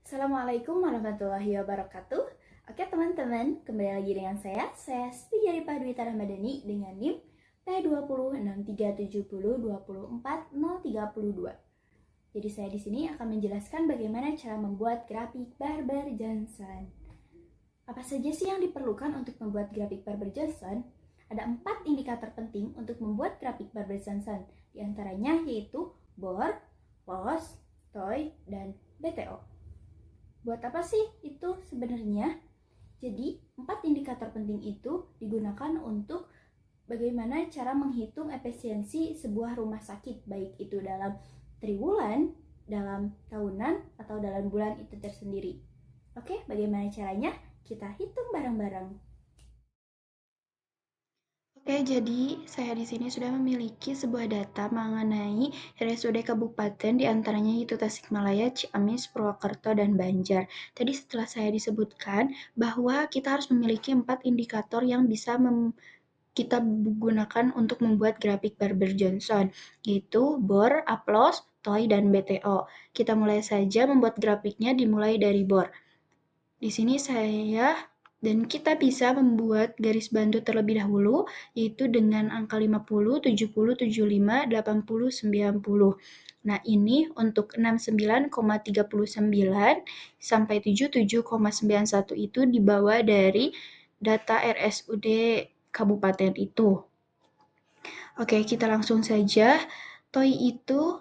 Assalamualaikum warahmatullahi wabarakatuh. Oke teman-teman, kembali lagi dengan saya Siti Jaripa Dwita Ramadhani dengan NIM P206370240032. Jadi saya di sini akan menjelaskan bagaimana cara membuat grafik Barber Johnson. Apa saja sih yang diperlukan untuk membuat grafik Barber Johnson? Ada 4 indikator penting untuk membuat grafik Barber Johnson. Di antaranya yaitu bore, loss, toy, dan BTO. Buat apa sih itu sebenarnya? Jadi, 4 indikator penting itu digunakan untuk bagaimana cara menghitung efisiensi sebuah rumah sakit, baik itu dalam triwulan, dalam tahunan, atau dalam bulan itu tersendiri. Oke, bagaimana caranya? Kita hitung bareng-bareng. Oke, jadi saya di sini sudah memiliki sebuah data mengenai RSUD kabupaten di antaranya yaitu Tasikmalaya, Ciamis, Purwokerto, dan Banjar. Tadi setelah saya disebutkan bahwa kita harus memiliki 4 indikator yang bisa kita gunakan untuk membuat grafik Barber Johnson, yaitu bore, upload, toy, dan BTO. Kita mulai saja membuat grafiknya dimulai dari bore. Di sini kita bisa membuat garis bantu terlebih dahulu, yaitu dengan angka 50, 70, 75, 80, 90. Nah, ini untuk 69,39 sampai 77,91 itu dibawa dari data RSUD kabupaten itu. Oke, kita langsung saja. TOI itu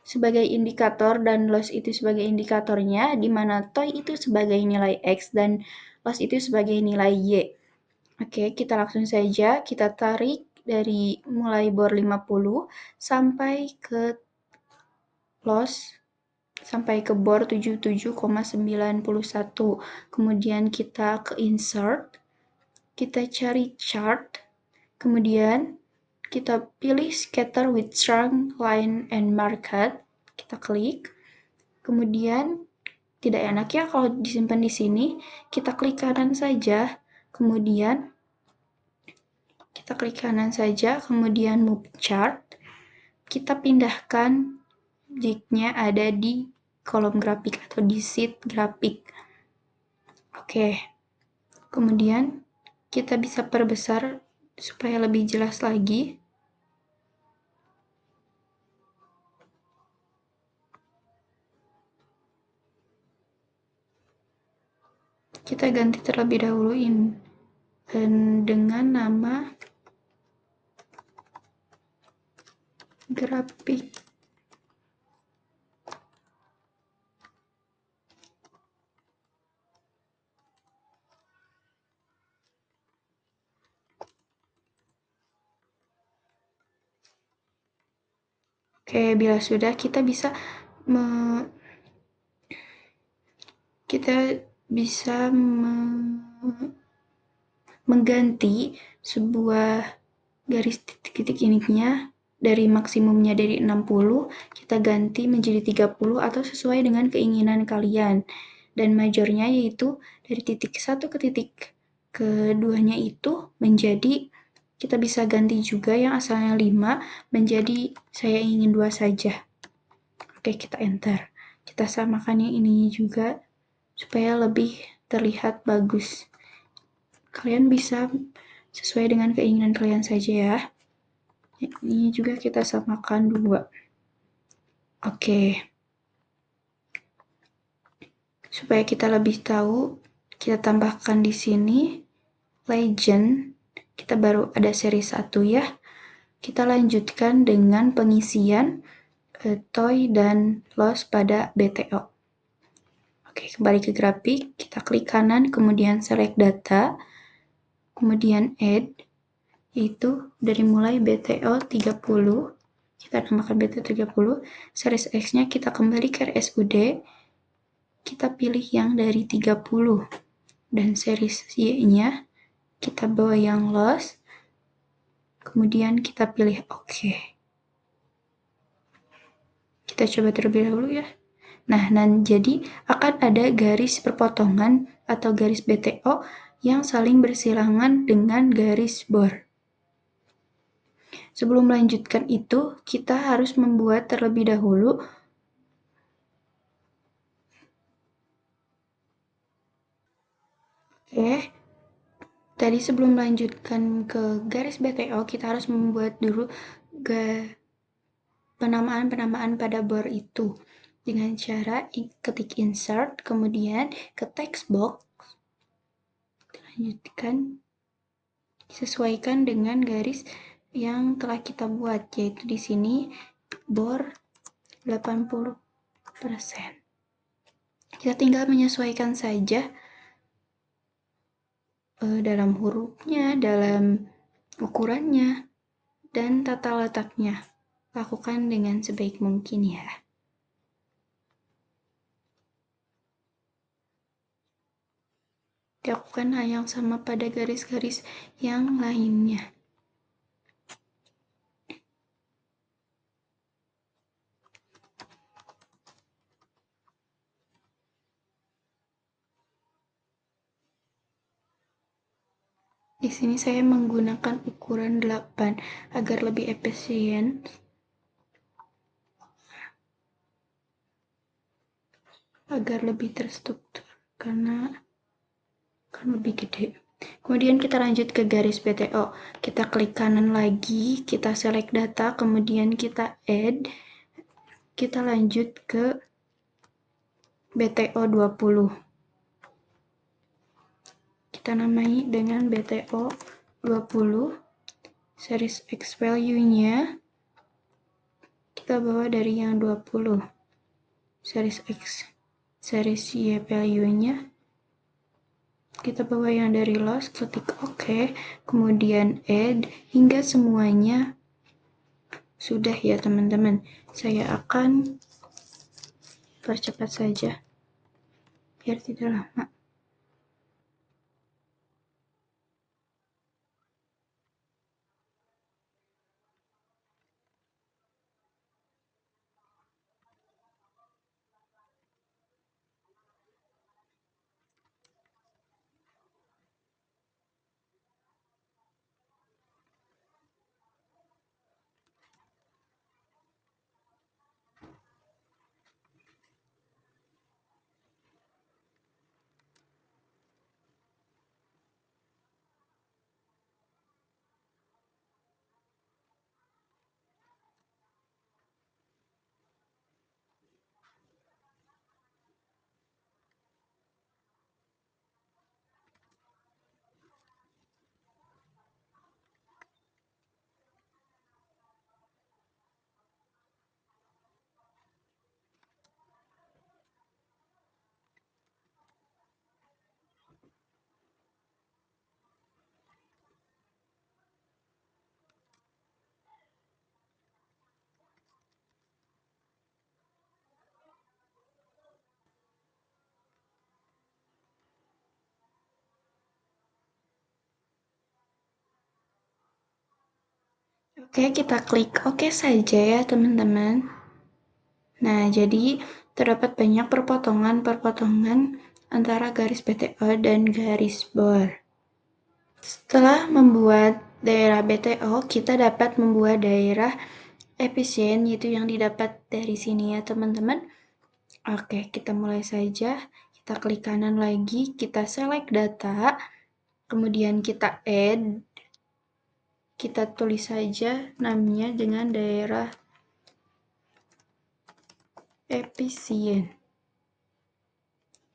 sebagai indikator dan loss itu sebagai indikatornya, di mana toy itu sebagai nilai X dan loss itu sebagai nilai Y. Oke, kita langsung saja, kita tarik dari mulai bore 50 sampai ke loss, sampai ke bore 77,91. Kemudian kita ke insert, kita cari chart, kemudian kita pilih scatter with strong line and market, kita klik. Kemudian tidak enak ya kalau disimpan di sini, kita klik kanan saja, kemudian kita klik kanan saja, kemudian move chart, kita pindahkan jignya ada di kolom grafik atau di sheet grafik. Oke, kemudian kita bisa perbesar supaya lebih jelas lagi. Kita ganti terlebih dahulu dengan nama grafik. Oke, bila sudah kita bisa mengganti sebuah garis titik-titik ininya dari maksimumnya dari 60, kita ganti menjadi 30 atau sesuai dengan keinginan kalian. Dan majornya yaitu dari titik 1 ke titik keduanya itu menjadi, kita bisa ganti juga yang asalnya 5 menjadi saya ingin 2 saja. Oke, kita enter. Kita samakan yang ini juga supaya lebih terlihat bagus. Kalian bisa sesuai dengan keinginan kalian saja ya. Ini juga kita samakan 2. Oke. Supaya kita lebih tahu, kita tambahkan di sini legend. Kita baru ada seri 1 ya. Kita lanjutkan dengan pengisian toy dan loss pada BTO. Oke, kembali ke grafik, kita klik kanan, kemudian select data, kemudian add, yaitu dari mulai BTO 30, kita namakan BTO 30, series X-nya kita kembali ke RSUD, kita pilih yang dari 30, dan series Y-nya kita bawa yang loss, kemudian kita pilih OK. Kita coba terlebih dahulu ya. Nah, jadi akan ada garis perpotongan atau garis BTO yang saling bersilangan dengan garis bore. Sebelum melanjutkan itu, kita harus membuat terlebih dahulu Oke, tadi sebelum melanjutkan ke garis BTO, kita harus membuat dulu penamaan-penamaan pada bor itu dengan cara ketik insert, kemudian ke text box, lanjutkan sesuaikan dengan garis yang telah kita buat, yaitu di sini bor 80%. Kita tinggal menyesuaikan saja dalam hurufnya, dalam ukurannya, dan tata letaknya. Lakukan dengan sebaik mungkin ya. Lakukan hal yang sama pada garis-garis yang lainnya. Di sini saya menggunakan ukuran 8 agar lebih efisien, agar lebih terstruktur karena kan lebih gede. Kemudian kita lanjut ke garis BTO. Kita klik kanan lagi, kita select data, kemudian kita add. Kita lanjut ke BTO 20. Kita namai dengan BTO 20. Series X value-nya kita bawa dari yang 20. Series X, series Y value-nya kita bawa yang dari loss, ketik OK, kemudian add, hingga semuanya sudah ya teman-teman. Saya akan percepat saja biar tidak lama. Oke, kita klik OK saja ya teman-teman. Nah, jadi terdapat banyak perpotongan-perpotongan antara garis BTO dan garis bor. Setelah membuat daerah BTO, kita dapat membuat daerah efisien, yaitu yang didapat dari sini ya teman-teman. Oke, kita mulai saja. Kita klik kanan lagi, kita select data, kemudian kita add. Kita tulis saja namanya dengan daerah efisien.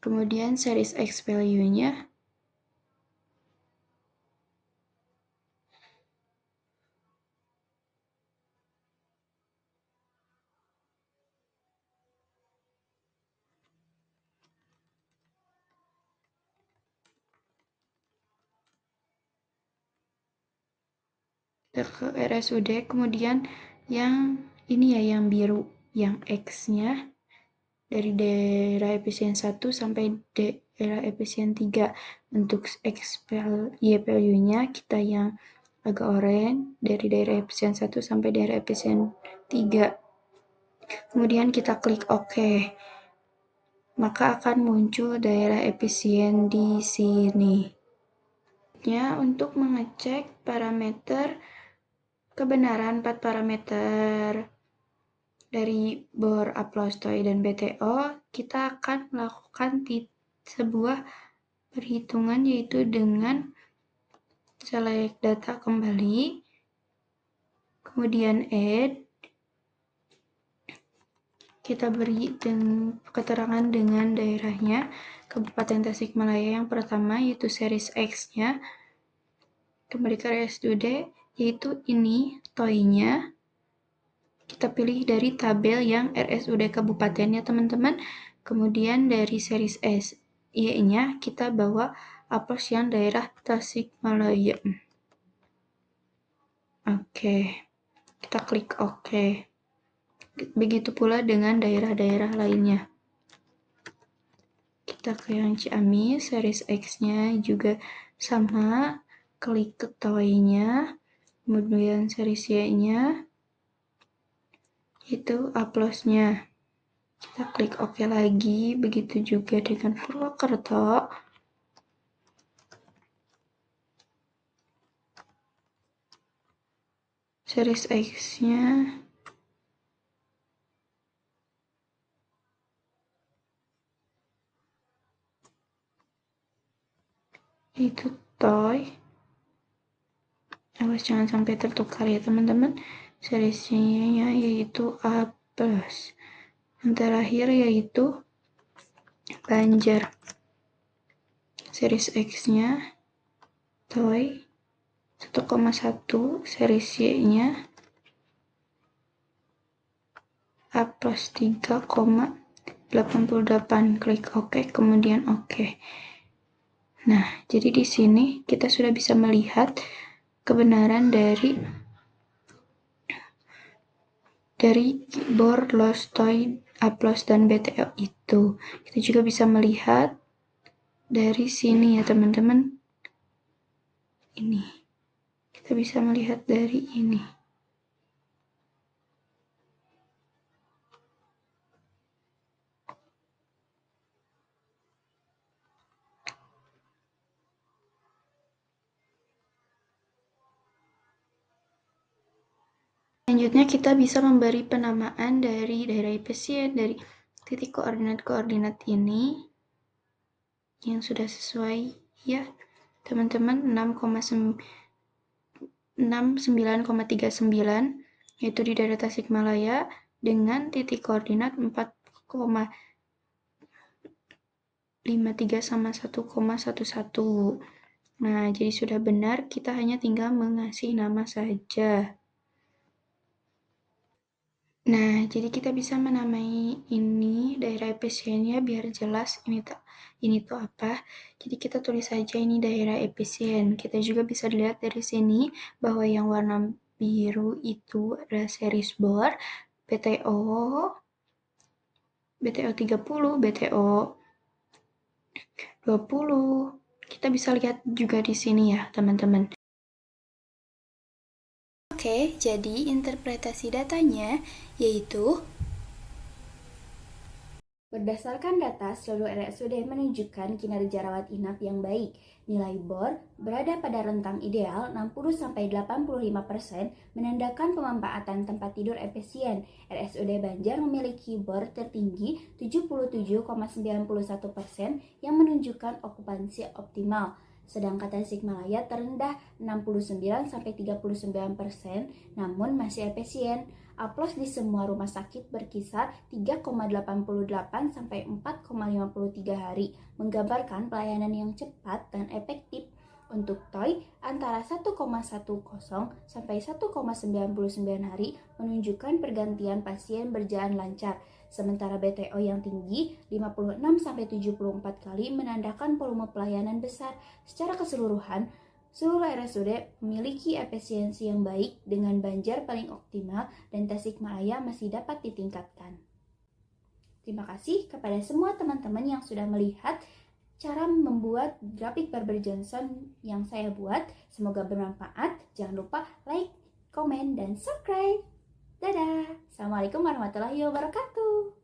Kemudian series X value-nya kita ke RSUD, kemudian yang ini ya yang biru, yang X-nya dari daerah efisien 1 sampai daerah efisien 3. Untuk X Y value-nya kita yang agak oranye dari daerah efisien 1 sampai daerah efisien 3. Kemudian kita klik OK. Maka akan muncul daerah efisien di sini. Untuk mengecek parameter kebenaran 4 parameter dari bor, upload, story, dan BTO, kita akan melakukan sebuah perhitungan, yaitu dengan select data kembali, kemudian add, kita beri keterangan dengan daerahnya, Kabupaten Tasikmalaya yang pertama, yaitu series X-nya, kembali ke RSUD, yaitu ini TOI-nya, kita pilih dari tabel yang RSUD kabupatennya teman-teman, kemudian dari series S, Y-nya kita bawa aplos yang daerah Tasikmalaya. Oke, kita klik OK. Begitu pula dengan daerah-daerah lainnya. Kita ke yang Ciamis, series X-nya juga sama, klik ke TOI-nya, kemudian series Y-nya, itu aplosnya. Kita klik OK lagi, begitu juga dengan Purwokerto. Series X-nya itu TOI. Awas jangan sampai tertukar ya teman-teman. Seriesnya yaitu A+. Yang terakhir yaitu Banjar. Series X-nya TOI 1,1, series Y-nya A plus 3,88. Klik OK, kemudian OK. Nah, jadi di sini kita sudah bisa melihat kebenaran dari BOR, LOS, TOI, APLOS, dan BTO itu. Kita juga bisa melihat dari sini ya teman-teman. Ini. Kita bisa melihat dari ini. Selanjutnya kita bisa memberi penamaan dari daerah pasien, dari titik koordinat-koordinat ini yang sudah sesuai ya teman-teman. 69,39 yaitu di daerah Tasikmalaya dengan titik koordinat 4,53 sama 1,11. Nah, jadi sudah benar, kita hanya tinggal mengasih nama saja. Nah, jadi kita bisa menamai ini daerah efisiennya biar jelas ini tuh apa. Jadi kita tulis saja ini daerah efisien. Kita juga bisa dilihat dari sini bahwa yang warna biru itu adalah series BOR, BTO 30, BTO 20. Kita bisa lihat juga di sini ya, teman-teman. Oke, jadi interpretasi datanya yaitu berdasarkan data, seluruh RSUD menunjukkan kinerja rawat inap yang baik. Nilai BOR berada pada rentang ideal 60-85%, menandakan pemanfaatan tempat tidur efisien. RSUD Banjar memiliki BOR tertinggi 77,91% yang menunjukkan okupansi optimal. Sedangkan Tasikmalaya terendah 69-39%, namun masih efisien. Aplos di semua rumah sakit berkisar 3,88 sampai 4,53 hari, menggambarkan pelayanan yang cepat dan efektif. Untuk TOI antara 1,10 sampai 1,99 hari menunjukkan pergantian pasien berjalan lancar. Sementara BTO yang tinggi 56-74 kali menandakan volume pelayanan besar. Secara keseluruhan, seluruh RSUD memiliki efisiensi yang baik dengan Banjar paling optimal dan Tasikmalaya masih dapat ditingkatkan. Terima kasih kepada semua teman-teman yang sudah melihat cara membuat grafik Barber Johnson yang saya buat. Semoga bermanfaat. Jangan lupa like, komen, dan subscribe. Dadah. Assalamualaikum warahmatullahi wabarakatuh.